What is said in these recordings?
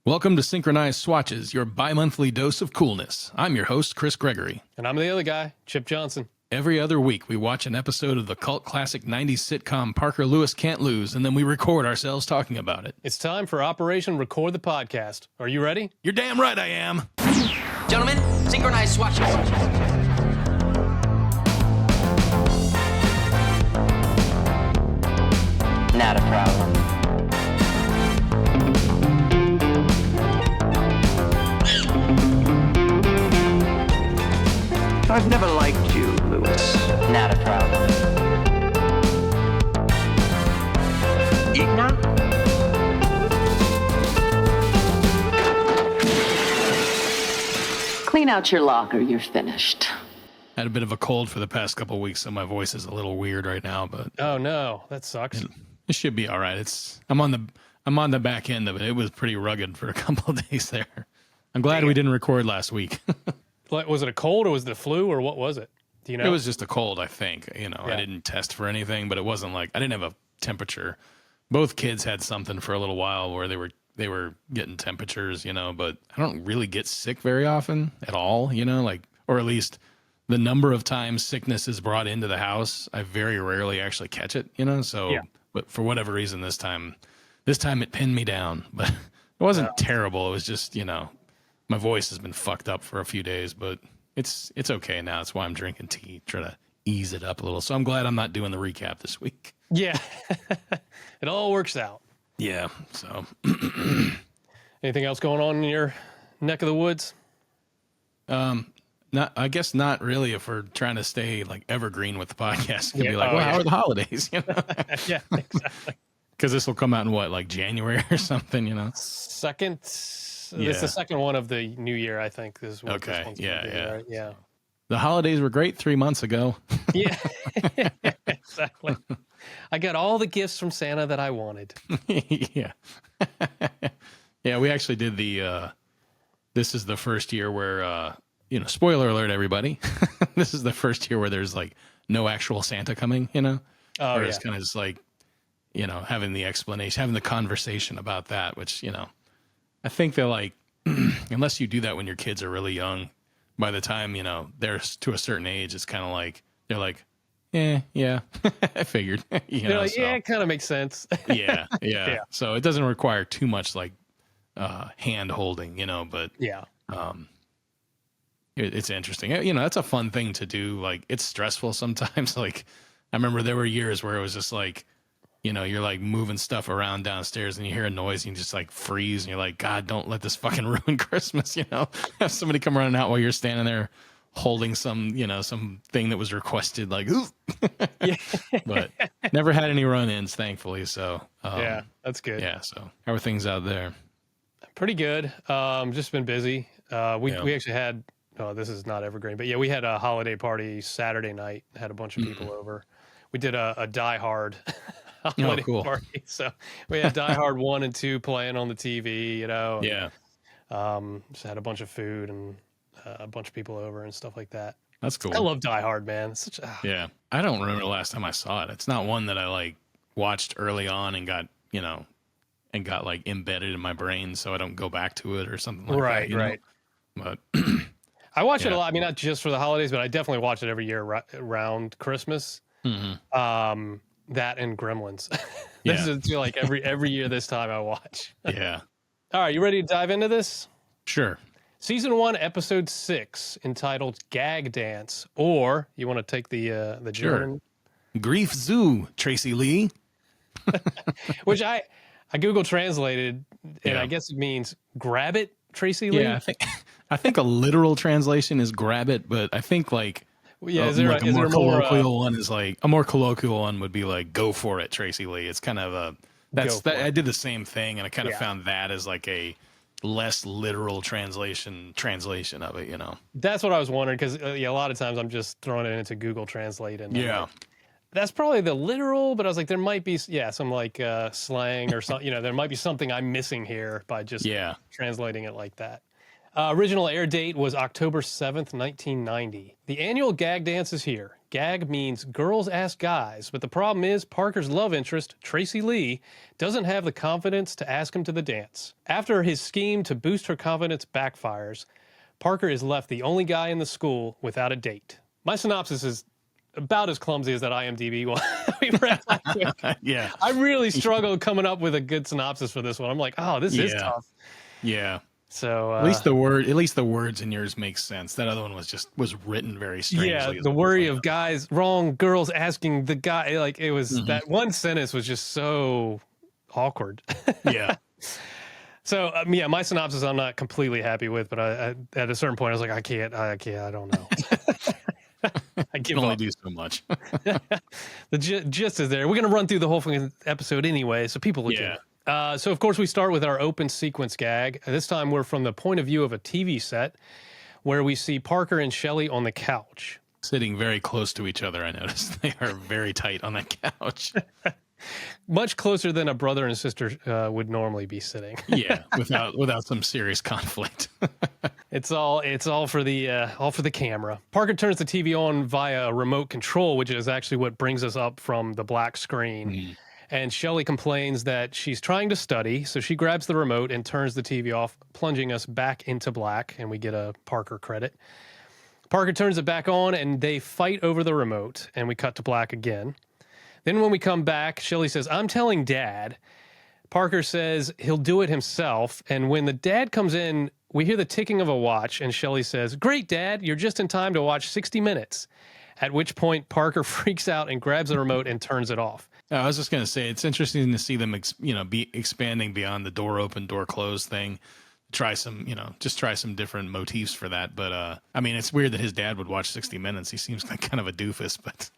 Welcome to Synchronize Swatches, your bi-monthly dose of coolness. I'm your host, Chris Gregory. And I'm the other guy, Chip Johnson. Every other week, we watch an episode of the cult classic 90s sitcom Parker Lewis Can't Lose, and then we record ourselves talking about it. It's time for Operation Record the Podcast. Are you ready? You're damn right I am. Gentlemen, Synchronize Swatches. Not a problem. I've never liked you, Lewis. Not a problem. Eat now? Clean out your locker, you're finished. Had a bit of a cold for the past couple of weeks, so my voice is a little weird right now, but Oh no, that sucks. it should be all right. I'm on the back end of it. It was pretty rugged for a couple of days there. I'm glad we didn't record last week. Like, was it a cold or was it the flu or what was it? Do you know? It was just a cold, I think. I Yeah. didn't test for anything, but it wasn't like I didn't have a temperature. Both kids had something for a little while where they were getting temperatures, but I don't really get sick very often at all, or at least the number of times sickness is brought into the house, I very rarely actually catch it, so Yeah. But for whatever reason this time it pinned me down, but it wasn't terrible. It was just, my voice has been fucked up for a few days, but it's okay now. That's why I'm drinking tea, try to ease it up a little. So I'm glad I'm not doing the recap this week. Yeah. It all works out. Yeah. So Anything else going on in your neck of the woods? I guess not really. If we're trying to stay like evergreen with the podcast, it could Yeah. be like, Oh, well, yeah. how are the holidays? Yeah, exactly. Because this will come out in what, like January or something, Second. This Yeah. is the second one of the new year, I think. This is what Okay. this one's gonna be, Yeah. right? Yeah. The holidays were great 3 months ago. Yeah. Exactly. I got all the gifts from Santa that I wanted. Yeah. Yeah, we actually did this is the first year where, spoiler alert, everybody. This is the first year where there's like no actual Santa coming, Oh, Or yeah. it's kind of just like, having the explanation, having the conversation about that, which, I think they're like, unless you do that when your kids are really young, by the time, they're to a certain age, it's kind of like, they're like, yeah, I figured, They're like, so, yeah, it kind of makes sense. yeah. Yeah. So it doesn't require too much like hand holding, but Yeah. it's interesting. That's a fun thing to do. Like it's stressful sometimes. Like I remember there were years where it was just like, you're like moving stuff around downstairs and you hear a noise and you just like freeze and you're like, God, don't let this fucking ruin Christmas, Have somebody come running out while you're standing there holding some, some thing that was requested, like, ooh. But never had any run-ins, thankfully. So, Yeah, that's good. yeah. So how are things out there? Pretty good. Just been busy. We actually had, this is not evergreen, but yeah, we had a holiday party Saturday night. Had a bunch of people over. We did a Die Hard holiday cool. party. So we had Die Hard 1 and 2 playing on the TV, and, Yeah. just had a bunch of food and a bunch of people over and stuff like that. That's cool. I love Die Hard, man. It's such Yeah. I don't remember the last time I saw it. It's not one that I like watched early on and got, like embedded in my brain so I don't go back to it or something like Right, that. right. But I watch it Yeah. a lot. I mean, not just for the holidays, but I definitely watch it every year around Christmas. That and Gremlins. This Yeah. is like every year this time I watch. yeah, All right, you ready to dive into this? sure. Season 1, Episode 6, entitled Gag Dance, or you want to take the Sure. German, Grief Zoo, Tracy Lee. which I Google translated, and Yeah. I guess it means grab it, Tracy Lee. Yeah, I think a literal translation is grab it, but I think like Yeah, is there like a, is there more? colloquial one is like a more colloquial one would be like go for it, Tracy Lee. It's kind of Go for it. I did the same thing and I kind of Yeah. found that as like a less literal translation of it, That's what I was wondering because a lot of times I'm just throwing it into Google Translate and I'm Yeah. like, that's probably the literal, but I was like, there might be some like slang or something. There might be something I'm missing here by just Yeah. translating it like that. Original air date was October 7th, 1990. The annual Gag Dance is here. Gag means girls ask guys, but the problem is Parker's love interest, Tracy Lee, doesn't have the confidence to ask him to the dance. After his scheme to boost her confidence backfires, Parker is left the only guy in the school without a date. My synopsis is about as clumsy as that IMDb one we read last week. Yeah. I really struggled coming up with a good synopsis for this one. I'm like, oh, this is tough. Yeah. So at least the words in yours make sense. That other one was written very strangely. Yeah, the worry of guys, wrong girls asking the guy, like it was that one sentence was just so awkward. Yeah. So yeah, my synopsis I'm not completely happy with, but I at a certain point I was like, I can't, I don't know. I can only do so much. The gist is there. We're gonna run through the whole fucking episode anyway, so people will get it. So, of course, we start with our open sequence gag. This time we're from the point of view of a TV set where we see Parker and Shelley on the couch. Sitting very close to each other, I noticed. They are very tight on that couch. Much closer than a brother and sister would normally be sitting. Yeah, without some serious conflict. It's all for the camera. Parker turns the TV on via a remote control, which is actually what brings us up from the black screen. And Shelley complains that she's trying to study, so she grabs the remote and turns the TV off, plunging us back into black, and we get a Parker credit. Parker turns it back on, and they fight over the remote, and we cut to black again. Then when we come back, Shelley says, I'm telling Dad. Parker says he'll do it himself, and when the dad comes in, we hear the ticking of a watch, and Shelley says, Great, Dad, you're just in time to watch 60 Minutes. At which point, Parker freaks out and grabs the remote and turns it off. I was just going to say, it's interesting to see them, be expanding beyond the door open, door closed thing. Try some different motifs for that. But, I mean, it's weird that his dad would watch 60 Minutes. He seems like kind of a doofus, but.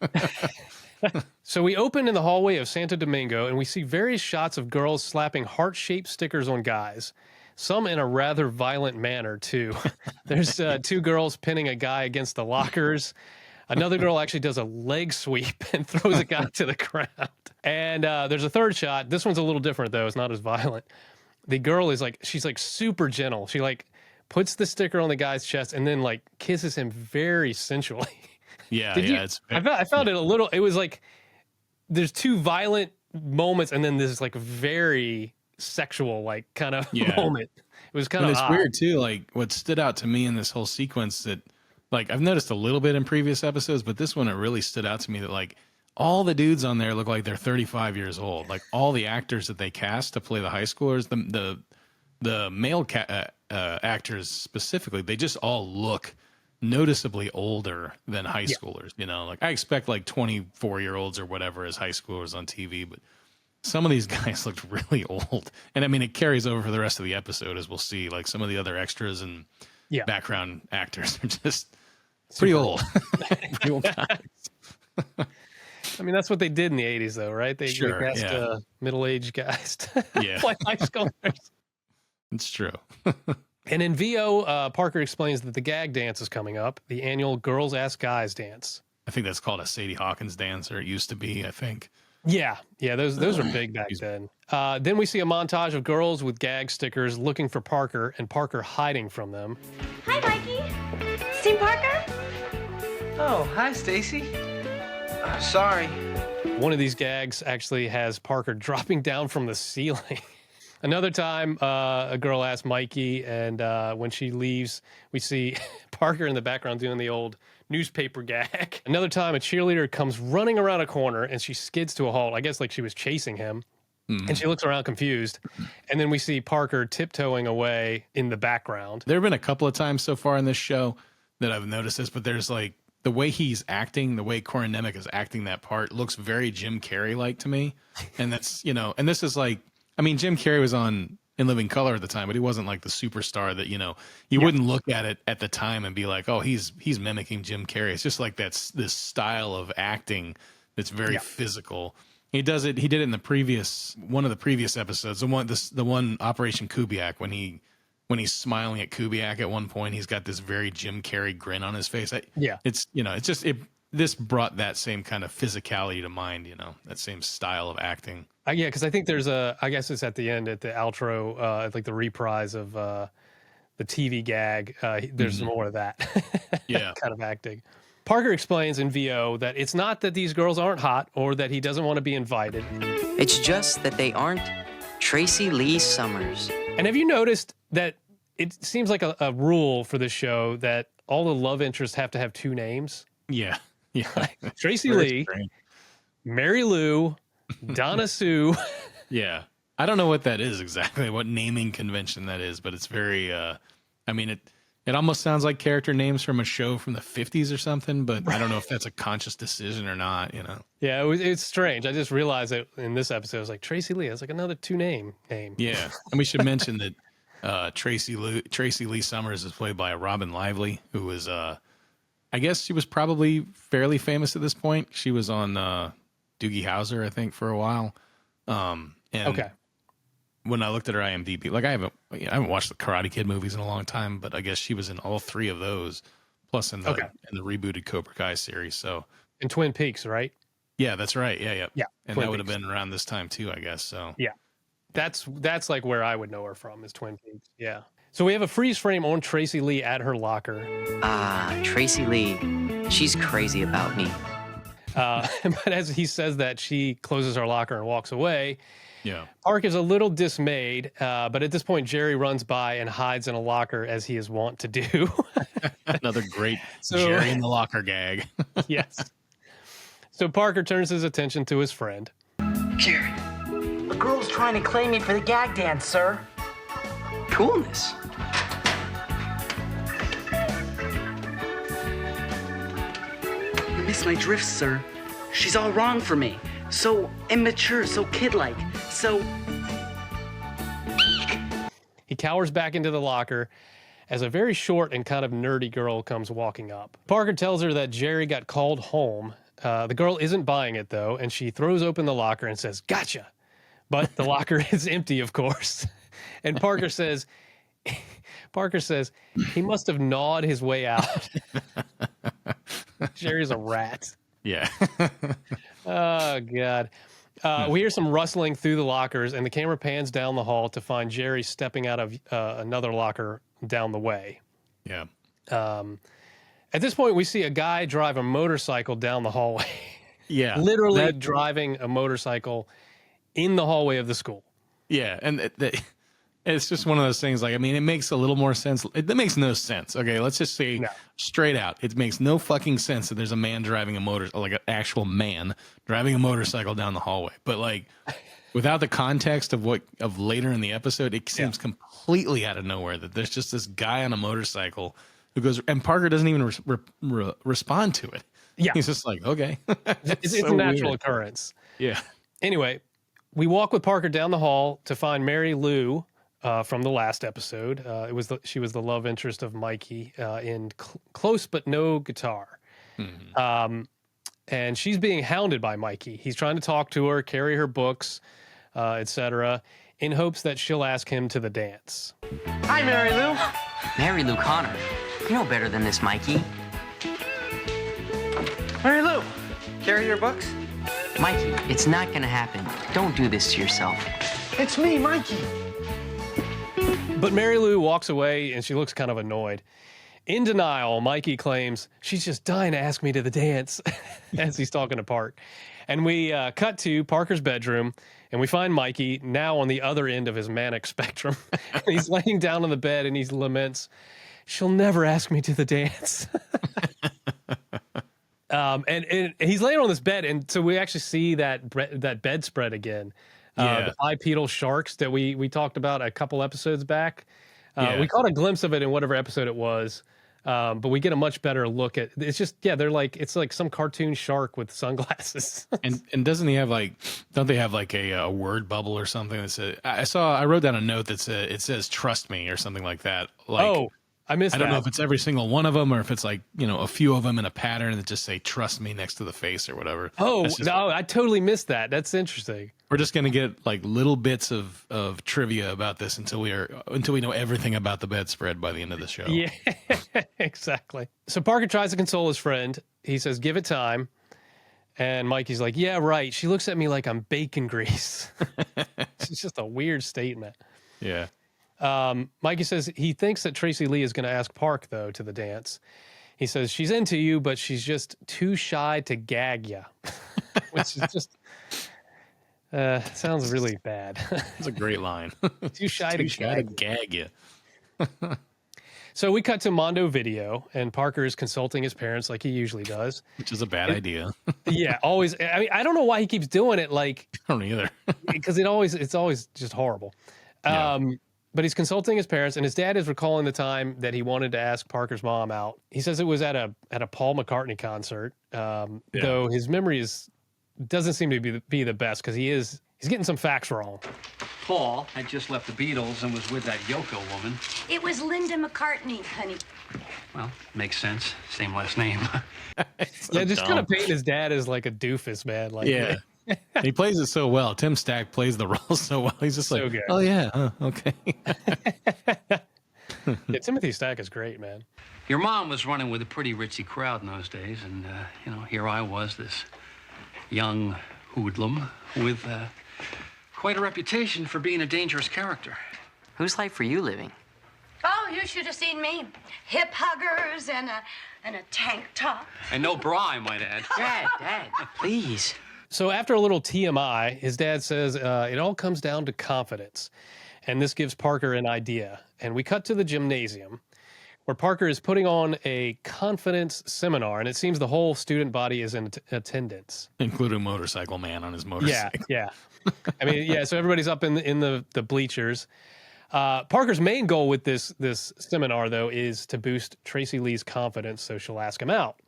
So we open in the hallway of Santo Domingo, and we see various shots of girls slapping heart-shaped stickers on guys. Some in a rather violent manner, too. There's two girls pinning a guy against the lockers. Another girl actually does a leg sweep and throws a guy to the ground. And there's a third shot. This one's a little different, though. It's not as violent. The girl is she's super gentle. She puts the sticker on the guy's chest and then kisses him very sensually. Yeah, I found it a little, it was there's two violent moments and then this very sexual kind of moment. It was kind of odd. Weird too. What stood out to me in this whole sequence that I've noticed a little bit in previous episodes, but this one, it really stood out to me that all the dudes on there look like they're 35 years old. All the actors that they cast to play the high schoolers, the male actors specifically, they just all look noticeably older than high schoolers. I expect 24-year-olds or whatever as high schoolers on TV, but some of these guys looked really old. And I mean, it carries over for the rest of the episode, as we'll see. Some of the other extras and background actors are just pretty old. Pretty old guys. I mean, that's what they did in the 80s, though, right? They cast middle-aged guys to play high schoolers. It's true. And in VO, Parker explains that the Gag Dance is coming up, the annual Girls Ask Guys dance. I think that's called a Sadie Hawkins dance, or it used to be, I think. Yeah, those were big back then. Then we see a montage of girls with gag stickers looking for Parker, and Parker hiding from them. Hi, Mikey. Seen Parker? Oh, hi, Stacy. Sorry. One of these gags actually has Parker dropping down from the ceiling. Another time, a girl asks Mikey, and when she leaves, we see Parker in the background doing the old newspaper gag. Another time, a cheerleader comes running around a corner, and she skids to a halt. I guess she was chasing him, and she looks around confused. And then we see Parker tiptoeing away in the background. There have been a couple of times so far in this show that I've noticed this, but there's the way he's acting, the way Corin Nemec is acting that part looks very Jim Carrey-like to me. And that's, and this is Jim Carrey was on In Living Color at the time, but he wasn't the superstar that, you wouldn't look at it at the time and be like, oh, he's mimicking Jim Carrey. It's just this style of acting that's very physical. He did it in one of the previous episodes, the one Operation Kubiak, when he's smiling at Kubiak at one point, he's got this very Jim Carrey grin on his face. This brought that same kind of physicality to mind, that same style of acting. Because I think there's I guess it's at the end, at the outro, the reprise of the the TV gag. There's more of that Yeah. kind of acting. Parker explains in VO that it's not that these girls aren't hot or that he doesn't want to be invited. It's just that they aren't Tracy Lee Summers. And have you noticed that it seems like a rule for this show that all the love interests have to have two names? Yeah. Yeah. Tracy Lee, Mary Lou, Donna Sue. Yeah. I don't know what that is exactly, what naming convention that is, but it's very, I mean, it almost sounds like character names from a show from the 50s or something, but I don't know if that's a conscious decision or not, you know? Yeah, it's strange. I just realized that in this episode, I was like, Tracy Lee, it's like another two-name name. Yeah. And we should mention that Tracy Lee Summers is played by Robin Lively, who was, I guess she was probably fairly famous at this point. She was on Doogie Howser, I think, for a while. And okay. When I looked at her IMDb, like I haven't watched the Karate Kid movies in a long time, but I guess she was in all three of those, plus in the rebooted Cobra Kai series. So in Twin Peaks, right? Yeah, that's right. Yeah. And Twin that would have Peaks. been around this time too, I guess. So Yeah, that's like where I would know her from is Twin Peaks. Yeah. So we have a freeze frame on Tracy Lee at her locker. Tracy Lee, she's crazy about me. But as he says that, she closes her locker and walks away. yeah, Park is a little dismayed, but at this point, Jerry runs by and hides in a locker as he is wont to do. another great Jerry in the locker gag. Yes. So Parker turns his attention to his friend. Jerry. A girl's trying to claim me for the gag dance, sir. Coolness. You missed my drift, sir. She's all wrong for me. So immature, so kid-like, so... He cowers back into the locker as a very short and kind of nerdy girl comes walking up. Parker tells her that Jerry got called home. The girl isn't buying it, though, and she throws open the locker and says, "Gotcha." But the locker is empty, of course. And Parker says, he must have gnawed his way out. Jerry's a rat. Yeah. Oh, God. We hear some rustling through the lockers, and the camera pans down the hall to find Jerry stepping out of another locker down the way. Yeah. At this point, we see a guy drive a motorcycle down the hallway. Yeah. Literally driving a motorcycle in the hallway of the school. Yeah. And it's just one of those things. Like, I mean, it makes a little more sense. It makes no sense. Okay. Let's just say straight out. It makes no fucking sense that there's a man driving like an actual man driving a motorcycle down the hallway. But like, without the context of later in the episode, it seems completely out of nowhere that there's just this guy on a motorcycle who goes, and Parker doesn't even respond to it. Yeah. He's just like, okay. It's a natural occurrence. Yeah. Anyway, we walk with Parker down the hall to find Mary Lou from the last episode. She was the love interest of Mikey in Close But No Guitar. Mm-hmm. And she's being hounded by Mikey. He's trying to talk to her, carry her books, etc., in hopes that she'll ask him to the dance. Hi, Mary Lou. Mary Lou Connor, you know better than this, Mikey. Mary Lou, carry your books? Mikey, it's not gonna happen. Don't do this to yourself. It's me, Mikey. But Mary Lou walks away and she looks kind of annoyed. In denial, Mikey claims she's just dying to ask me to the dance as he's talking to Park. And we cut to Parker's bedroom and we find Mikey now on the other end of his manic spectrum. He's laying down on the bed and he laments, "She'll never ask me to the dance." And he's laying on this bed. And so we actually see that bedspread again. The bipedal sharks that we talked about a couple episodes back. We caught a glimpse of it in whatever episode it was, but we get a much better look at. It's just it's like some cartoon shark with sunglasses. and doesn't he have don't they have like a word bubble or something that says? I wrote down a note that said it says "trust me" or something like that. Like, I missed. I don't know if it's every single one of them or if it's like a few of them in a pattern that just say "trust me" next to the face or whatever. Oh no, I totally missed that. That's interesting. We're just gonna get like little bits of trivia about this until we know everything about the bedspread by the end of the show. Yeah, exactly. So Parker tries to console his friend. He says, "Give it time," and Mikey's like, "Yeah, right. She looks at me like I'm bacon grease." It's just a weird statement. Yeah. Mikey says he thinks that Tracy Lee is going to ask Park, though, to the dance. He says she's into you, but she's just too shy to gag ya, which is just sounds really bad. That's a great line. Too shy to gag you. So we cut to Mondo Video, and Parker is consulting his parents like he usually does. Which is a bad idea. Yeah, always. I mean, I don't know why he keeps doing it. Like, I don't either. Because it's always just horrible. Yeah. But he's consulting his parents, and his dad is recalling the time that he wanted to ask Parker's mom out. He says it was at a Paul McCartney concert, though his memory doesn't seem to be the best because he's getting some facts wrong. Paul had just left the Beatles and was with that Yoko woman. It was Linda McCartney, honey. Well, makes sense. Same last name. Yeah, just kind of painting his dad as like a doofus, man. Like, yeah. He plays it so well. Tim Stack plays the role so well. He's just So like, good. oh yeah, okay. Yeah, Timothy Stack is great, man. Your mom was running with a pretty ritzy crowd in those days, and, here I was, this young hoodlum with quite a reputation for being a dangerous character. Whose life were you living? Oh, you should have seen me. Hip huggers and a tank top. And no bra, I might add. Dad, please. So after a little TMI, his dad says it all comes down to confidence. And this gives Parker an idea. And we cut to the gymnasium where Parker is putting on a confidence seminar. And it seems the whole student body is in attendance. Including Motorcycle Man on his motorcycle. Yeah. I mean, yeah, so everybody's up in the bleachers. Parker's main goal with this seminar, though, is to boost Tracy Lee's confidence so she'll ask him out.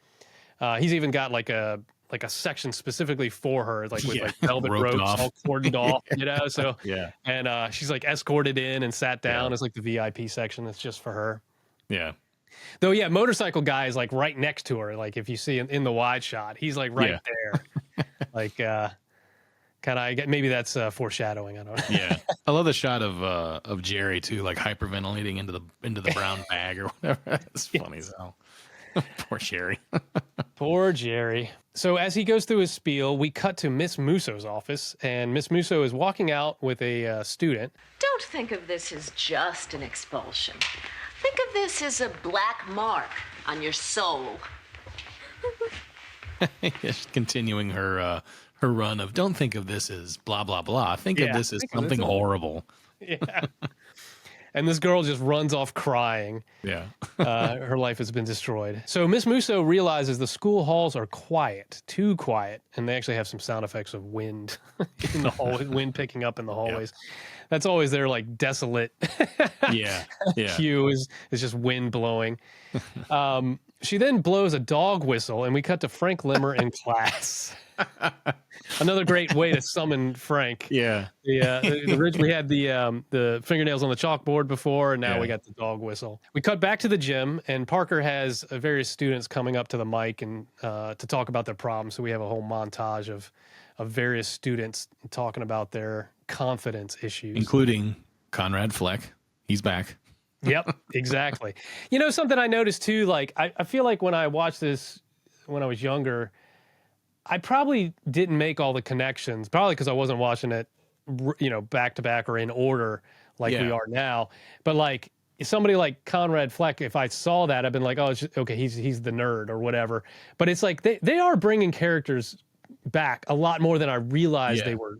He's even got like a section specifically for her, like with like velvet ropes all cordoned off, So and she's like escorted in and sat down as like the VIP section that's just for her. Yeah. Though, yeah, motorcycle guy is like right next to her. Like if you see in the wide shot, he's like right there. Like kind of, maybe that's foreshadowing. I don't know. Yeah, I love the shot of Jerry too, like hyperventilating into the brown bag or whatever. It's funny as hell. Poor Jerry. Poor Jerry. So as he goes through his spiel, we cut to Miss Musso's office, and Miss Musso is walking out with a student. Don't think of this as just an expulsion. Think of this as a black mark on your soul. She's continuing her run of don't think of this as blah blah blah. Think of this as something horrible. Yeah. And this girl just runs off crying. Yeah. Her life has been destroyed. So Miss Musso realizes the school halls are quiet, too quiet, and they actually have some sound effects of wind in the hallway, wind picking up in the hallways. Yeah. That's always their like desolate cue is just wind blowing. She then blows a dog whistle, and we cut to Frank Limmer in class. Another great way to summon Frank. Yeah. Originally we had the fingernails on the chalkboard before, and now we got the dog whistle. We cut back to the gym, and Parker has various students coming up to the mic and to talk about their problems. So we have a whole montage of various students talking about their confidence issues, including Conrad Fleck. He's back. Yep, exactly. You know, something I noticed too, like I feel like when I watched this when I was younger, I probably didn't make all the connections, probably because I wasn't watching it, back to back or in order like we are now. But like somebody like Conrad Fleck, if I saw that, I've been like, oh, it's just, okay, he's the nerd or whatever. But it's like they are bringing characters back a lot more than I realized they were.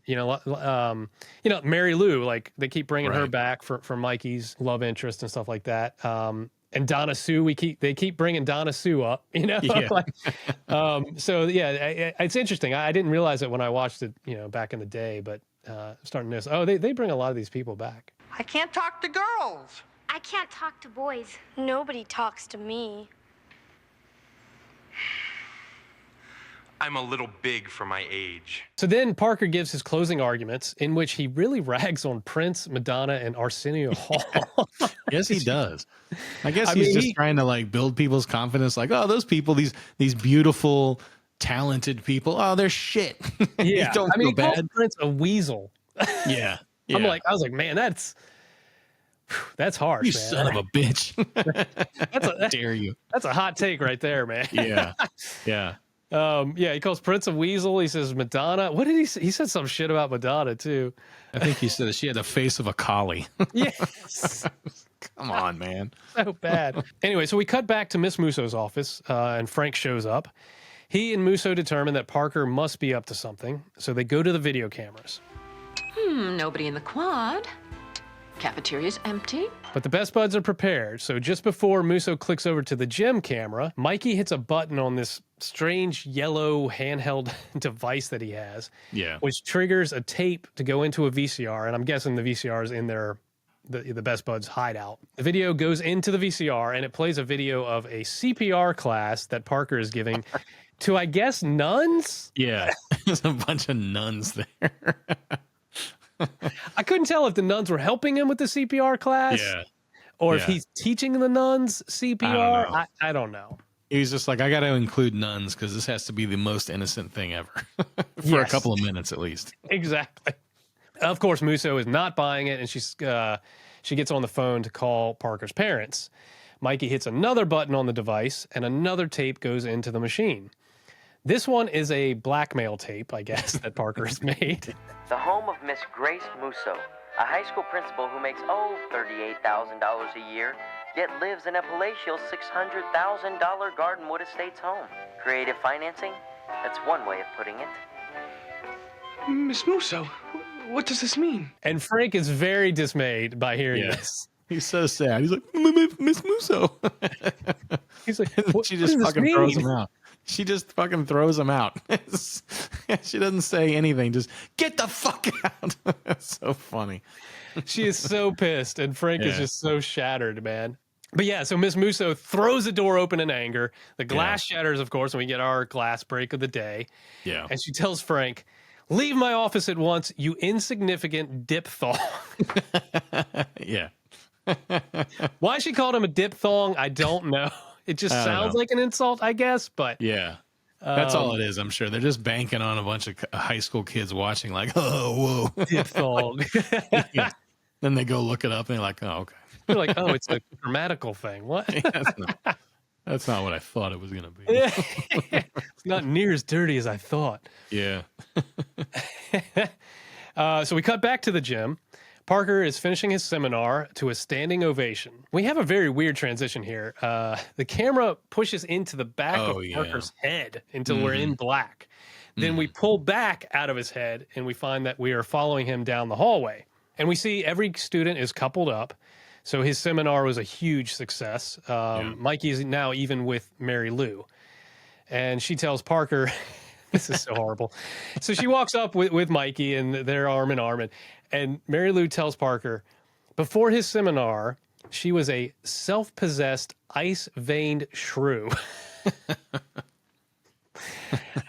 Mary Lou, like they keep bringing her back for Mikey's love interest and stuff like that. And Donna Sue, they keep bringing Donna Sue up, So it's interesting. I didn't realize it when I watched it, back in the day, but I'm starting to notice. Oh, they bring a lot of these people back. I can't talk to girls. I can't talk to boys. Nobody talks to me. I'm a little big for my age. So then Parker gives his closing arguments in which he really rags on Prince, Madonna, and Arsenio Hall. Yes, he does. I guess he's just trying to like build people's confidence. Like, oh, those people, these beautiful, talented people. Oh, they're shit. Yeah, Don't feel bad. Prince a weasel. Yeah. I was like, man, that's harsh. You man. son of a bitch. How dare you? That's a hot take right there, man. Yeah. Yeah. Yeah, he calls Prince a weasel. He says Madonna. What did he say? He said some shit about Madonna, too. I think he said that she had the face of a collie. Yes. Come on, man. So bad. Anyway, so we cut back to Miss Musso's office, and Frank shows up. He and Musso determine that Parker must be up to something, so they go to the video cameras. Nobody in the quad. Cafeteria's empty. But the best buds are prepared, so just before Musso clicks over to the gym camera, Mikey hits a button on this strange yellow handheld device that he has, which triggers a tape to go into a VCR, and I'm guessing the VCR is in the Best Buds hideout. The video goes into the VCR, and it plays a video of a CPR class that Parker is giving to, I guess, nuns? Yeah, there's a bunch of nuns there. I couldn't tell if the nuns were helping him with the CPR class or if he's teaching the nuns CPR. I don't know. He's just like, I got to include nuns because this has to be the most innocent thing ever for a couple of minutes at least. Exactly. Of course, Musso is not buying it, and she gets on the phone to call Parker's parents. Mikey hits another button on the device, and another tape goes into the machine. This one is a blackmail tape, I guess, that Parker has made. The home of Miss Grace Musso, a high school principal who makes, $38,000 a year, yet lives in a palatial $600,000 Gardenwood Estates home. Creative financing? That's one way of putting it. Miss Musso, what does this mean? And Frank is very dismayed by hearing this. He's so sad. He's like, Miss Musso. He's like, she just fucking throws him out. She just fucking throws him out. She doesn't say anything. Just get the fuck out. That's so funny. She is so pissed, and Frank is just so shattered, man. But yeah, so Miss Musso throws the door open in anger. The glass shatters, of course, and we get our glass break of the day. Yeah. And she tells Frank, "Leave my office at once, you insignificant diphthong." Yeah. Why she called him a diphthong, I don't know. It just sounds like an insult, I guess, but... Yeah. That's all it is, I'm sure. They're just banking on a bunch of high school kids watching like, oh, whoa. Diphthong. Then they go look it up, and they're like, oh, okay. They're like, oh, it's a grammatical thing. What? That's not what I thought it was going to be. It's not near as dirty as I thought. Yeah. So we cut back to the gym. Parker is finishing his seminar to a standing ovation. We have a very weird transition here. The camera pushes into the back of Parker's head until we're in black. Then we pull back out of his head, and we find that we are following him down the hallway. And we see every student is coupled up. So his seminar was a huge success. Mikey is now even with Mary Lou. And she tells Parker, this is so horrible. So she walks up with Mikey, and they're arm in arm. And Mary Lou tells Parker, before his seminar, she was a self-possessed, ice-veined shrew.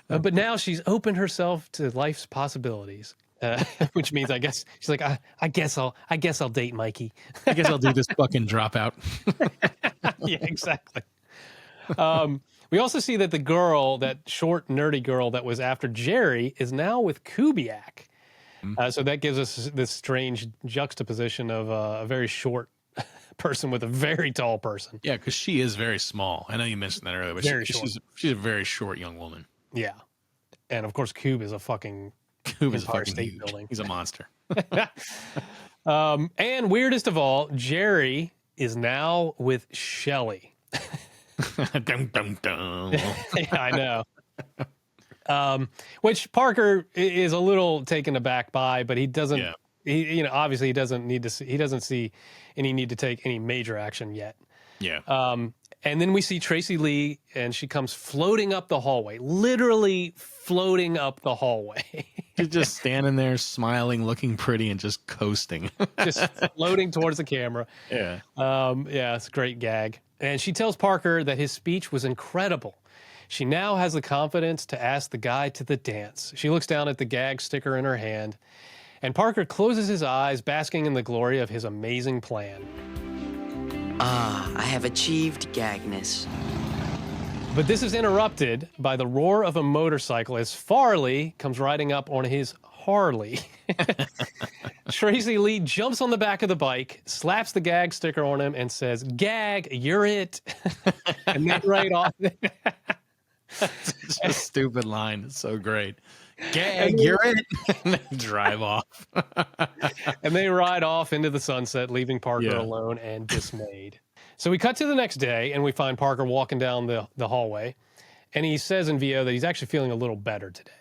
But now she's opened herself to life's possibilities. Which means, I guess she's like, I guess I'll date Mikey. I guess I'll do this fucking dropout. Yeah, exactly. We also see that the girl, that short, nerdy girl that was after Jerry, is now with Kubiak. So that gives us this strange juxtaposition of a very short person with a very tall person. Yeah, because she is very small. I know you mentioned that earlier, but she's a very short young woman. Yeah. And of course, Cube is a fucking Empire State Building. He's a monster. And weirdest of all, Jerry is now with Shelley. Dum, dum, dum. Yeah, I know. Which Parker is a little taken aback by, but he doesn't. Yeah. He, obviously he doesn't need to. He doesn't see any need to take any major action yet. Yeah. And then we see Tracy Lee, and she comes floating up the hallway, literally floating up the hallway. She's just standing there, smiling, looking pretty, and just coasting. Just floating towards the camera. Yeah. Yeah, it's a great gag. And she tells Parker that his speech was incredible. She now has the confidence to ask the guy to the dance. She looks down at the gag sticker in her hand, and Parker closes his eyes, basking in the glory of his amazing plan. I have achieved gagness. But this is interrupted by the roar of a motorcycle as Farley comes riding up on his Harley. Tracy Lee jumps on the back of the bike, slaps the gag sticker on him, and says, "Gag, you're it." And then right off. It's a stupid line. It's so great. Gag, you're it. And they drive off. And they ride off into the sunset, leaving Parker alone and dismayed. So we cut to the next day, and we find Parker walking down the hallway. And he says in VO that he's actually feeling a little better today.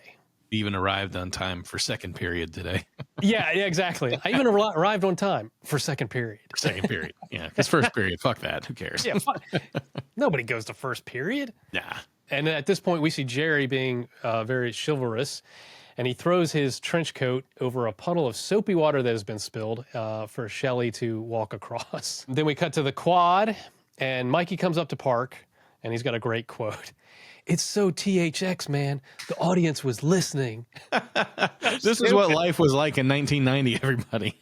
He even arrived on time for second period today. Yeah, exactly. I even arrived on time for second period. Second period. Yeah, because first period, fuck that. Who cares? Yeah, nobody goes to first period. Nah. And at this point, we see Jerry being very chivalrous, and he throws his trench coat over a puddle of soapy water that has been spilled for Shelley to walk across. Then we cut to the quad, and Mikey comes up to Park, and he's got a great quote. It's so THX, man. The audience was listening. This is what life was like in 1990, everybody.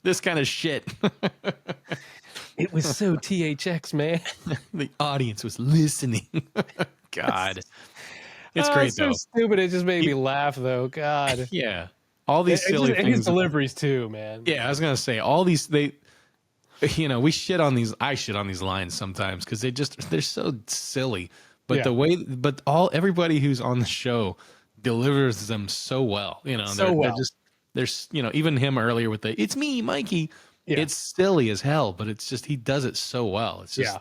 This kind of shit. It was so THX, man. The audience was listening. God. It's great, it's so though. Stupid. It just made me laugh, though. God. Yeah. All these silly and things. his deliveries, too, man. Yeah, I was going to say, all these, we shit on these, I shit on these lines sometimes because they're so silly. But everybody who's on the show delivers them so well. They're just, even him earlier with it's me, Mikey. Yeah. It's silly as hell, but it's just, he does it so well. It's just,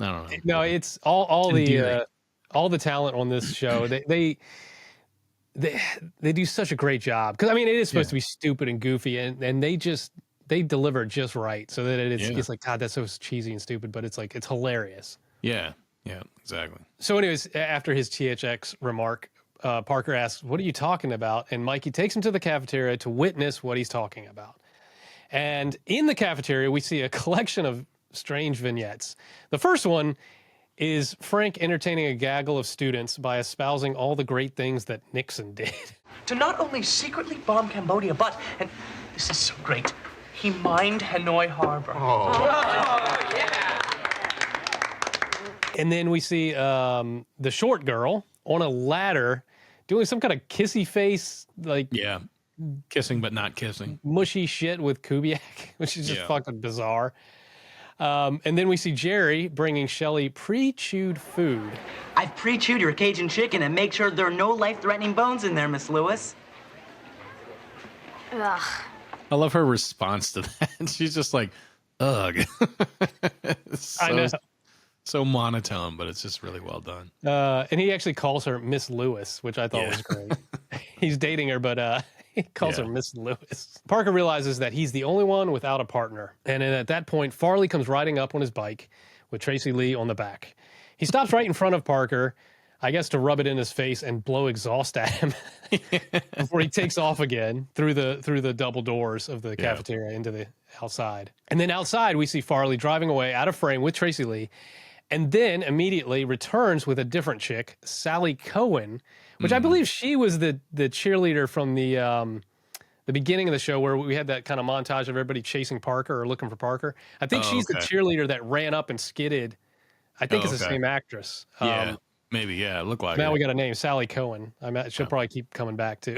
I don't know. No, it's all the talent on this show. They do such a great job. Cause I mean, it is supposed to be stupid and goofy and they deliver just right. So that it's like, God, that's so cheesy and stupid, but it's like, it's hilarious. Yeah. Yeah, exactly. So anyways, after his THX remark, Parker asks, what are you talking about? And Mikey takes him to the cafeteria to witness what he's talking about. And in the cafeteria, we see a collection of strange vignettes. The first one is Frank entertaining a gaggle of students by espousing all the great things that Nixon did. To not only secretly bomb Cambodia, but, and this is so great, he mined Hanoi Harbor. Oh, yeah. And then we see the short girl on a ladder doing some kind of kissy face, like kissing but not kissing, mushy shit with Kubiak, which is just fucking bizarre. And then we see Jerry bringing Shelley pre-chewed food. I've pre-chewed your Cajun chicken and make sure there are no life-threatening bones in there, Miss Lewis. Ugh. I love her response to that. She's just like, ugh. I know. So monotone, but it's just really well done. And he actually calls her Miss Lewis, which I thought was great. He's dating her, but he calls her Miss Lewis. Parker realizes that he's the only one without a partner. And then at that point, Farley comes riding up on his bike with Tracy Lee on the back. He stops right in front of Parker, I guess to rub it in his face and blow exhaust at him before he takes off again through the double doors of the cafeteria into the outside. And then outside, we see Farley driving away out of frame with Tracy Lee. And then immediately returns with a different chick, Sally Cohen, which I believe she was the cheerleader from the beginning of the show where we had that kind of montage of everybody chasing Parker or looking for Parker. I think she's the cheerleader that ran up and skidded. I think it's the same actress. Yeah, maybe. Yeah, it looked like now it. We got a name, Sally Cohen. She'll probably keep coming back too.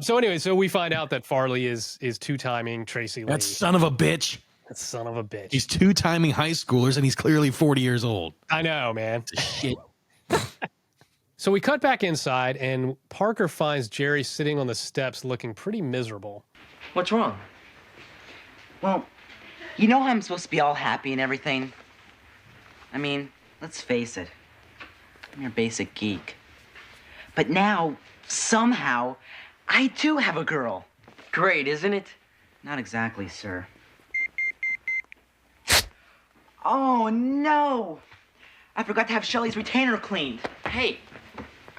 So anyway, so we find out that Farley is two-timing Tracy Lee. That son of a bitch. That son of a bitch. He's two-timing high schoolers, and he's clearly 40 years old. I know, man. Shit. So we cut back inside, and Parker finds Jerry sitting on the steps looking pretty miserable. What's wrong? Well, you know how I'm supposed to be all happy and everything? I mean, let's face it. I'm your basic geek. But now, somehow, I too have a girl. Great, isn't it? Not exactly, sir. Oh, no! I forgot to have Shelley's retainer cleaned. Hey,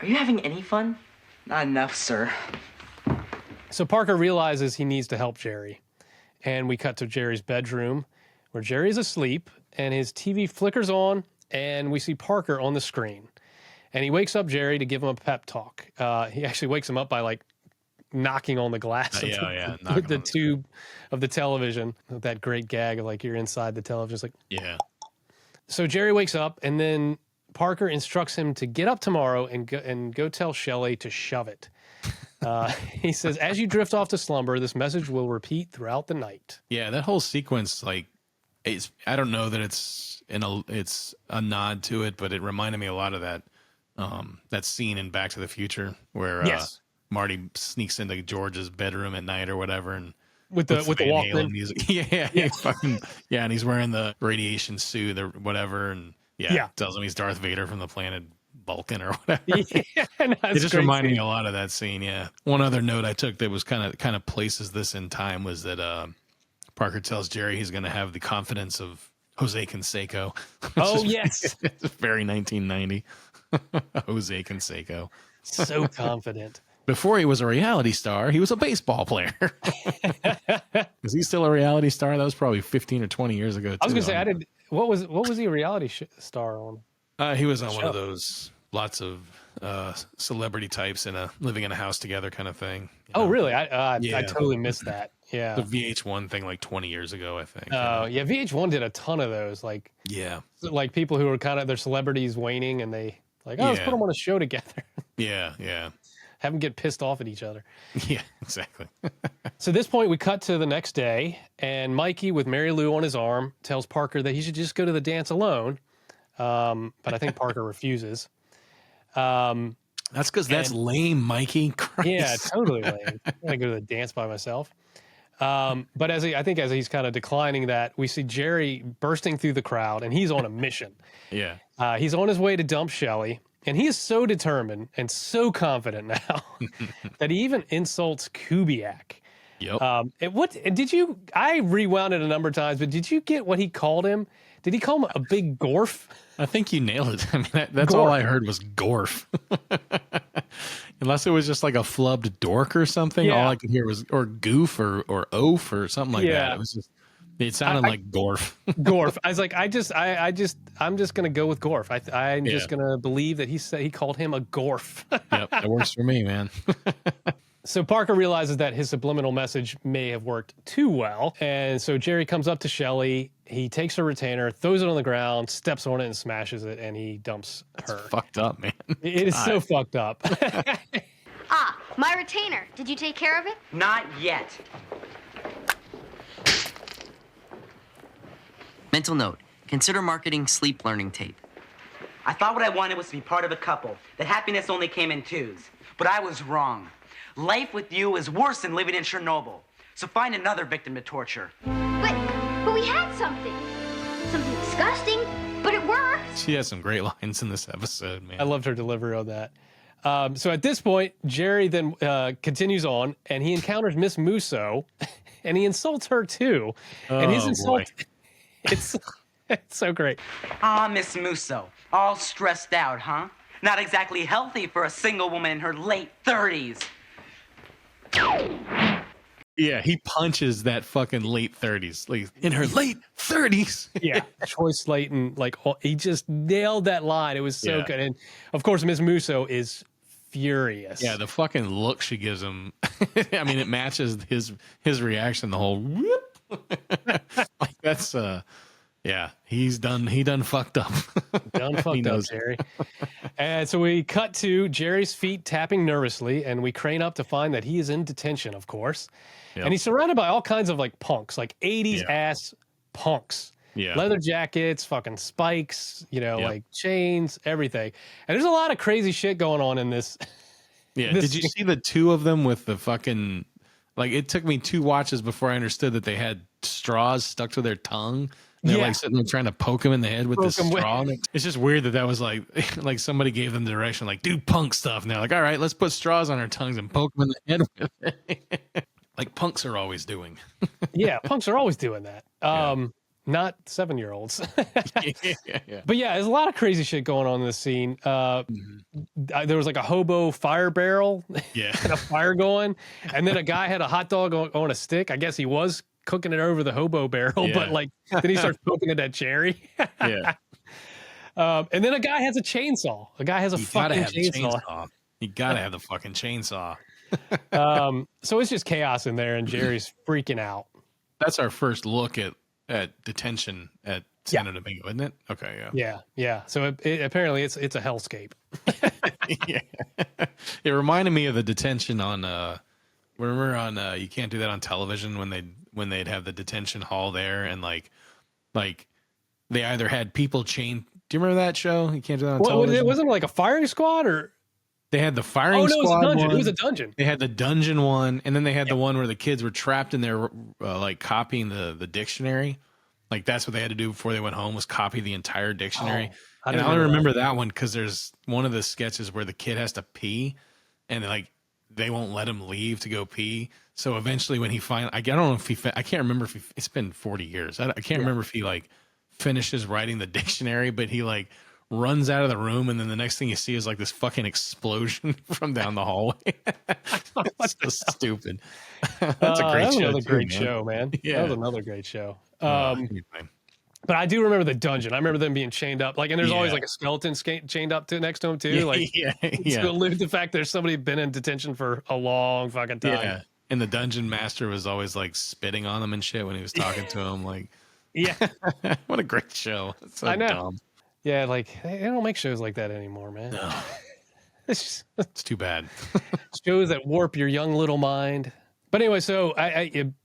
are you having any fun? Not enough, sir. So Parker realizes he needs to help Jerry. And we cut to Jerry's bedroom, where Jerry's asleep, and his TV flickers on, and we see Parker on the screen. And he wakes up Jerry to give him a pep talk. He actually wakes him up by, like, knocking on the glass of the tube of the television. That great gag of like you're inside the television. It's like So Jerry wakes up and then Parker instructs him to get up tomorrow and go tell Shelley to shove it. He says, as you drift off to slumber, this message will repeat throughout the night. Yeah, that whole sequence, like I don't know that it's a nod to it, but it reminded me a lot of that scene in Back to the Future where Marty sneaks into George's bedroom at night or whatever, and with the Van Walkman Halen music. And he's wearing the radiation suit or whatever, and tells him he's Darth Vader from the planet Vulcan or whatever. It just reminded me a lot of that scene. Yeah. One other note I took that was kind of places this in time was that Parker tells Jerry he's going to have the confidence of Jose Canseco. Oh, yes. It's very 1990. Jose Canseco. So confident. Before he was a reality star, he was a baseball player. Is he still a reality star? That was probably 15 or 20 years ago. I was going to say, what was he a reality star on? He was on one of those lots of celebrity types living in a house together kind of thing. Oh, really? I totally missed that. Yeah. The VH1 thing like 20 years ago, I think. Oh, yeah. VH1 did a ton of those. Like people who were kind of their celebrities waning and they let's put them on a show together. Yeah. Have them get pissed off at each other. Yeah, exactly. So at this point, we cut to the next day, and Mikey, with Mary Lou on his arm, tells Parker that he should just go to the dance alone. But I think Parker refuses. That's because that's lame, Mikey. Christ. Yeah, totally lame. I'm gonna go to the dance by myself. But as he's kind of declining that, we see Jerry bursting through the crowd, and he's on a mission. Yeah. He's on his way to dump Shelley, and he is so determined and so confident now that he even insults Kubiak. Yep. I rewound it a number of times, but did you get what he called him? Did he call him a big gorf? I think you nailed it. I mean, that's all I heard was gorf. Unless it was just like a flubbed dork or something. All I could hear was, or goof or oaf or something like that. It was just, it sounded like gorf. Gorf. I was like, I'm just going to go with gorf. I'm just going to believe that he called him a gorf. Yep. That works for me, man. So Parker realizes that his subliminal message may have worked too well. And so Jerry comes up to Shelley. He takes her retainer, throws it on the ground, steps on it and smashes it, and he dumps her. That's fucked up, man. It is so fucked up. My retainer. Did you take care of it? Not yet. Mental note, consider marketing sleep learning tape. I thought what I wanted was to be part of a couple, that happiness only came in twos. But I was wrong. Life with you is worse than living in Chernobyl. So find another victim to torture. But we had something. Something disgusting, but it worked. She has some great lines in this episode, man. I loved her delivery on that. So at this point, Jerry then continues on, and he encounters Miss Musso, and he insults her too. And his insult, it's so great. Miss Musso, all stressed out, huh? Not exactly healthy for a single woman in her late 30s. Yeah, he punches that fucking late 30s. Like, in her late 30s. Yeah, Troy Slayton, he just nailed that line. It was so good. And, of course, Miss Musso is furious. Yeah, the fucking look she gives him. I mean, it matches his reaction, the whole whoop. Like, that's, he done fucked up. Done fucked up, Jerry. And so we cut to Jerry's feet tapping nervously, and we crane up to find that he is in detention, of course. Yep. And he's surrounded by all kinds of punks, 80s ass punks. Yeah. Leather jackets, fucking spikes, chains, everything. And there's a lot of crazy shit going on in this. Yeah. Did you see the two of them with the fucking, it took me 2 watches before I understood that they had straws stuck to their tongue. They're sitting there trying to poke him in the head with the straw. It's just weird that was like somebody gave them the direction, do punk stuff. And they're like, all right, let's put straws on our tongues and poke them in the head with it. Like punks are always doing. Yeah, punks are always doing that. Not 7-year-olds. Yeah. But yeah, there's a lot of crazy shit going on in this scene. There was a hobo fire barrel and a fire going. And then a guy had a hot dog on a stick. I guess he was cooking it over the hobo barrel, but then he starts poking it at Jerry. Yeah. And then a guy has a chainsaw. A guy has a fucking chainsaw. You gotta have the fucking chainsaw. So it's just chaos in there, and Jerry's freaking out. That's our first look at detention at Santo Domingo, isn't it? Okay, yeah. So apparently it's a hellscape. Yeah. It reminded me of the detention on remember on You Can't Do That on Television when they'd have the detention hall there, and like they either had people chained. Do you remember that show? He came to that on What, television. wasn't it like a firing squad or? They had the firing squad. It was a dungeon. one. It was a dungeon. They had the dungeon one, and then they had the one where the kids were trapped in there, like copying the dictionary. Like that's what they had to do before they went home was copy the entire dictionary. I and I only remember that one because there's one of the sketches where the kid has to pee, and they won't let him leave to go pee. So eventually, when he finally, I don't know if I can't remember if it's been 40 years. I can't remember if he like finishes writing the dictionary, but he like runs out of the room, and then the next thing you see is like this fucking explosion from down the hallway. That's so stupid. That's a great show. Another great man. show, man. Yeah. That was another great show. But I do remember the dungeon. I remember them being chained up. Like, and there's always like a skeleton chained up next to him too. Like, to allude the fact there's somebody been in detention for a long fucking time. Yeah. And the dungeon master was always like spitting on them and shit when he was talking to him. Like, what a great show. It's so I know. dumb. Yeah, like they don't make shows like that anymore, man. No. It's too bad. Shows that warp your young little mind. But anyway, so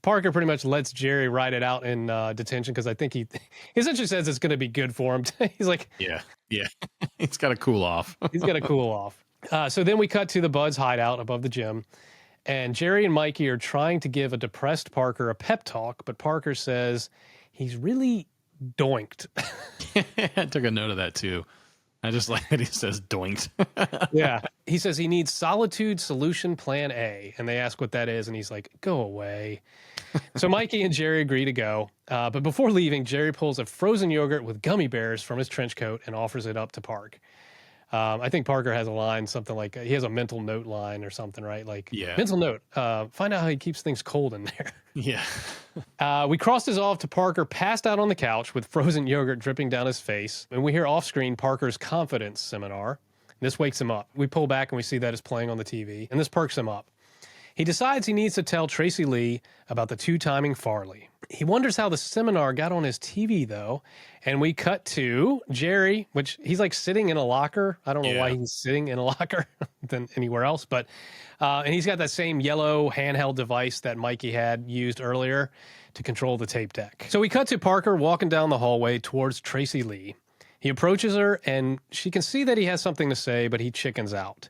Parker pretty much lets Jerry ride it out in detention because I think he essentially says it's going to be good for him. He's like, yeah. He's got to cool off. He's got to cool off. So then we cut to the Buds hideout above the gym, and Jerry and Mikey are trying to give a depressed Parker a pep talk, but Parker says he's really doinked. I took a note of that too. I just like that he says doinked. Yeah. He says he needs solitude solution plan A. And they ask what that is. And he's like, go away. So Mikey and Jerry agree to go. But before leaving, Jerry pulls a frozen yogurt with gummy bears from his trench coat and offers it up to Park. I think Parker has a line, something like, he has a mental note line or something, right? Like, mental note, find out how he keeps things cold in there. Yeah. We crossed his off to Parker passed out on the couch with frozen yogurt dripping down his face. And we hear off screen Parker's confidence seminar. This wakes him up. We pull back and we see that it's playing on the TV, and this perks him up. He decides he needs to tell Tracy Lee about the two-timing Farley. He wonders how the seminar got on his TV, though. And we cut to Jerry, which he's like sitting in a locker. I don't know why he's sitting in a locker than anywhere else, but and he's got that same yellow handheld device that Mikey had used earlier to control the tape deck. So we cut to Parker walking down the hallway towards Tracy Lee. He approaches her, and she can see that he has something to say, but he chickens out.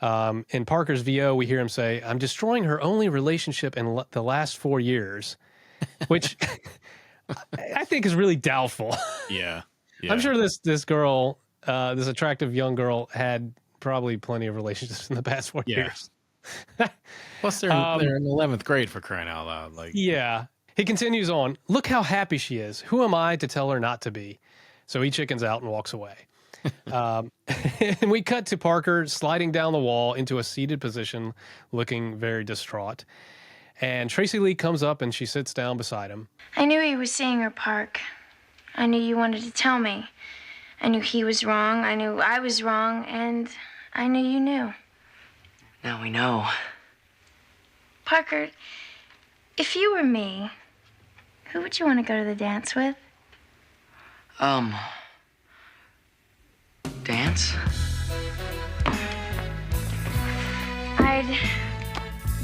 In Parker's VO, we hear him say, I'm destroying her only relationship in the last 4 years, which I think is really doubtful. Yeah. I'm sure this girl, this attractive young girl, had probably plenty of relationships in the past 4 years. Plus, they're in 11th grade, for crying out loud. Like, yeah. He continues on. Look how happy she is. Who am I to tell her not to be? So he chickens out and walks away. And we cut to Parker sliding down the wall into a seated position, looking very distraught. And Tracy Lee comes up and she sits down beside him. I knew he was seeing her, Park. I knew you wanted to tell me. I knew he was wrong. I knew I was wrong. And I knew you knew. Now we know. Parker, if you were me, who would you want to go to the dance with? Dance? I'd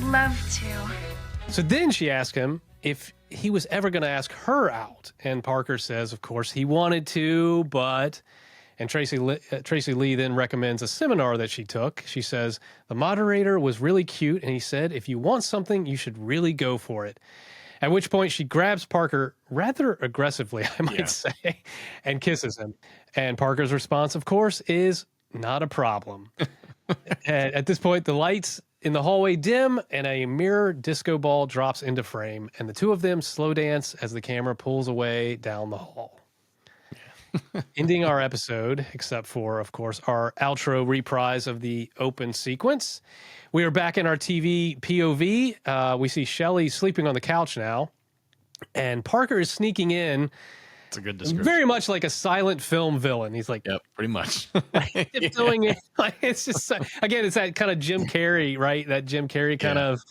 love to. So then she asked him if he was ever going to ask her out. And Parker says, of course, he wanted to, but... And Tracy Lee then recommends a seminar that she took. She says, the moderator was really cute, and he said, if you want something, you should really go for it. At which point she grabs Parker rather aggressively, I might say, and kisses him. And Parker's response, of course, is not a problem. And at this point, the lights in the hallway dim, and a mirror disco ball drops into frame, and the two of them slow dance as the camera pulls away down the hall. Ending our episode, except for, of course, our outro reprise of the open sequence. We are back in our TV POV. We see Shelley sleeping on the couch now, and Parker is sneaking in. It's a good description. Very much like a silent film villain. He's like, yep, pretty much. tiptoeing in. Like, it's just, again, it's that kind of Jim Carrey, right? That Jim Carrey kind of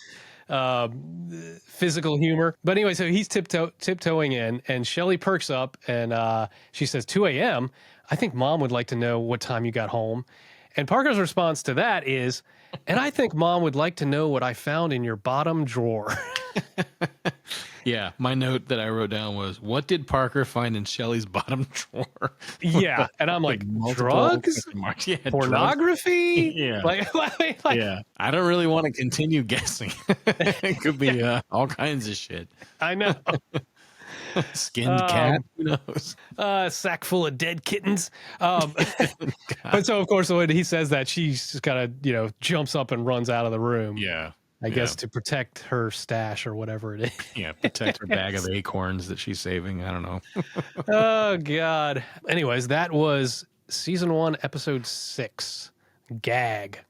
physical humor. But anyway, so he's tiptoeing in, and Shelley perks up, and she says, 2 a.m. I think Mom would like to know what time you got home. And Parker's response to that is, and I think Mom would like to know what I found in your bottom drawer. Yeah, my note that I wrote down was, "What did Parker find in Shelley's bottom drawer?" Yeah, and I'm like, drugs, yeah, pornography, drugs. Yeah, like, yeah. I don't really want to continue guessing. It could be all kinds of shit. I know. Skinned cat, who knows? A sack full of dead kittens. But so of course when he says that, she's just kind of jumps up and runs out of the room. Yeah. I guess to protect her stash or whatever it is. Yeah, protect her bag of acorns that she's saving. I don't know. Oh God. Anyways, that was season 1, episode 6. Gag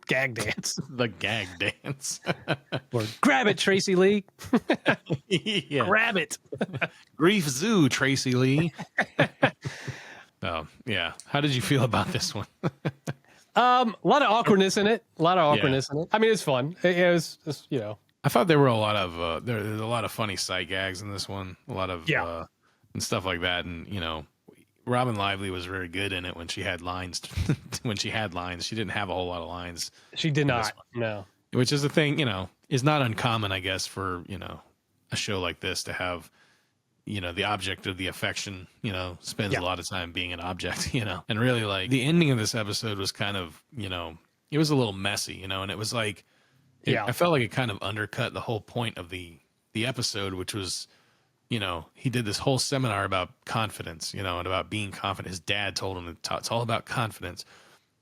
Dance. The Gag Dance. Or grab it, Tracy Lee. Yeah. Grab it. Grief Zoo, Tracy Lee. Oh, yeah. How did you feel about this one? A lot of awkwardness in it. I mean, it's fun. It was just, I thought there were a lot of there's a lot of funny sight gags in this one. A lot of and stuff like that. And Robin Lively was very good in it when she had lines. When she had lines, she didn't have a whole lot of lines. She did not. No. Which is a thing, is not uncommon, I guess, for a show like this to have the object of the affection, spends a lot of time being an object, and really like the ending of this episode was kind of, it was a little messy, and it was like, I felt like it kind of undercut the whole point of the episode, which was, he did this whole seminar about confidence, and about being confident. His dad told him it's all about confidence.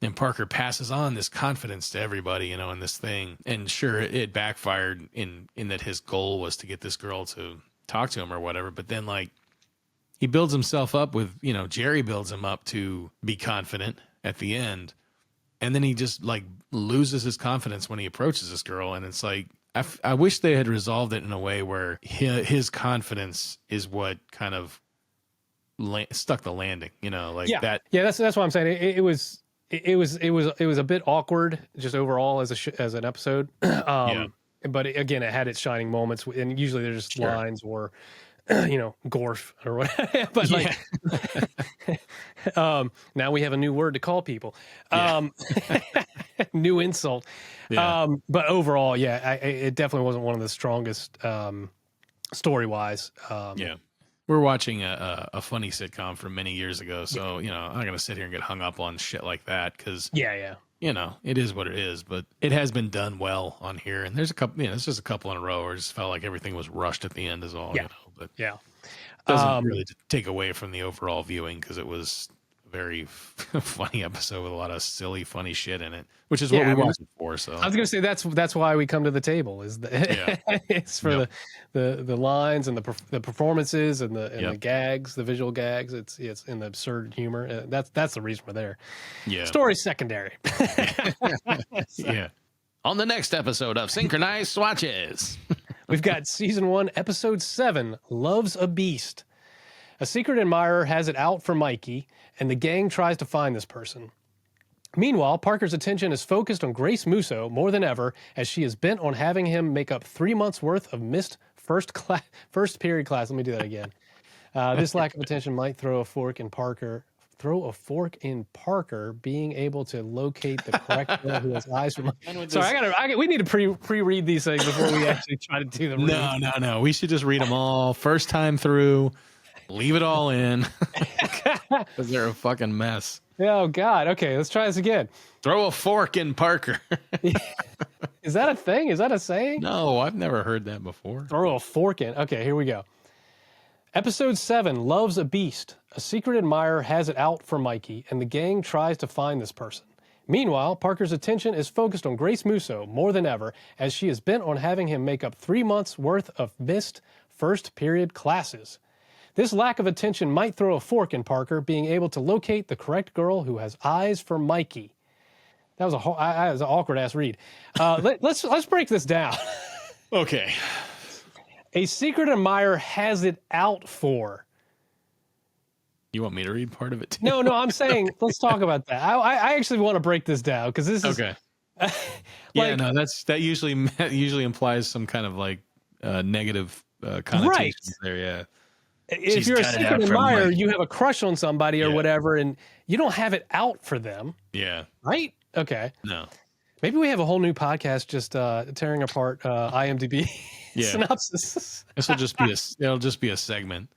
And Parker passes on this confidence to everybody, in this thing. And sure, it backfired in that his goal was to get this girl to talk to him or whatever, but then like he builds himself up with Jerry builds him up to be confident at the end, and then he just like loses his confidence when he approaches this girl, and it's like I wish they had resolved it in a way where his confidence is what kind of stuck the landing, that. Yeah, that's what I'm saying. It was a bit awkward just overall as an episode. But again, it had its shining moments, and usually they're just lines or, gorf or whatever. But now we have a new word to call people. New insult. Yeah. But overall, it definitely wasn't one of the strongest story-wise. We're watching a funny sitcom from many years ago, so I'm not going to sit here and get hung up on shit like that because it is what it is, but it has been done well on here. And there's a couple, it's just a couple in a row where it just felt like everything was rushed at the end is all, but doesn't really take away from the overall viewing because it was a very funny episode with a lot of silly, funny shit in it, which is what we watched it for. So I was going to say that's why we come to the table is it's for the lines and the performances and the gags, the visual gags. It's in the absurd humor. That's the reason we're there. Yeah, story's secondary. Yeah. On the next episode of Synchronize Swatches, we've got season 1, episode 7, Love's a Beast. A secret admirer has it out for Mikey, and the gang tries to find this person. Meanwhile, Parker's attention is focused on Grace Musso more than ever, as she is bent on having him make up 3 months' worth of missed first period class. Let me do that again. This lack of attention might throw a fork in Parker being able to locate the correct girl who has eyes for. Sorry, we need to pre-read these things before we actually try to do them. No. We should just read them all first time through. Leave it all in because they're a fucking mess. Oh God. Okay, let's try this again. Throw a fork in Parker. Is that a thing? Is that a saying? No, I've never heard that before. Throw a fork in. Okay, here we go. Episode 7, Love's a Beast. A secret admirer has it out for Mikey, and the gang tries to find this person. Meanwhile, Parker's attention is focused on Grace Musso more than ever, as she is bent on having him make up 3 months' worth of missed first period classes. This lack of attention might throw a fork in Parker being able to locate the correct girl who has eyes for Mikey. That was an awkward ass read. Let's break this down. Okay. A secret admirer has it out for. You want me to read part of it too? No, I'm saying let's talk about that. I actually want to break this down because this is okay. That usually implies some kind of like negative connotations there. Yeah. If you're a secret admirer, you have a crush on somebody or whatever, and you don't have it out for them. Yeah. Right? Okay. No. Maybe we have a whole new podcast just tearing apart IMDb synopsis. It'll just be a segment.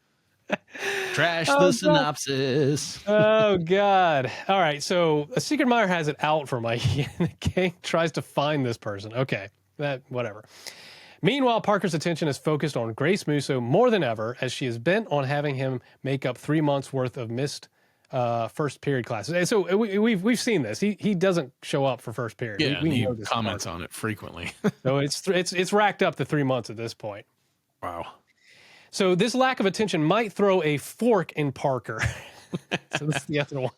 Trash the God. synopsis. Oh God! All right, so a secret admirer has it out for Mikey, and the gang tries to find this person. Okay, whatever. Meanwhile, Parker's attention is focused on Grace Musso more than ever, as she is bent on having him make up 3 months worth of missed first period classes. And so we've seen this. He doesn't show up for first period. Yeah, we he know this comments on it frequently. So it's racked up to 3 months at this point. Wow. So this lack of attention might throw a fork in Parker. So this is the other one.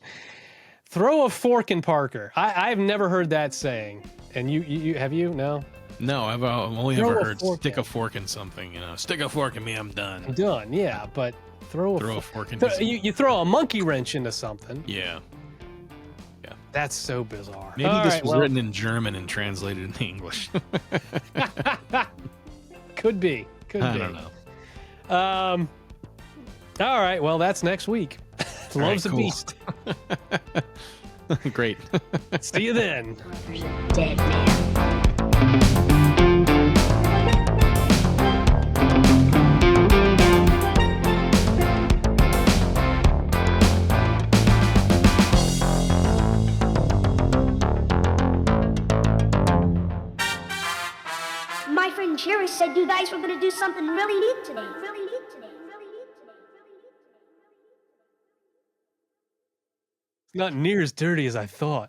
Throw a fork in Parker. I've never heard that saying. And you have you? No? No, I've only ever heard stick a fork in something. Stick a fork in me, I'm done. I'm done, yeah. But throw a fork into you throw a monkey wrench into something. Yeah. Yeah. That's so bizarre. Maybe this was written in German and translated into English. Could be. I don't know. All right. Well, that's next week. Love's a beast. Great. See you then. Dead man. My friend Jerry said you guys were going to do something really neat today. Not near as dirty as I thought.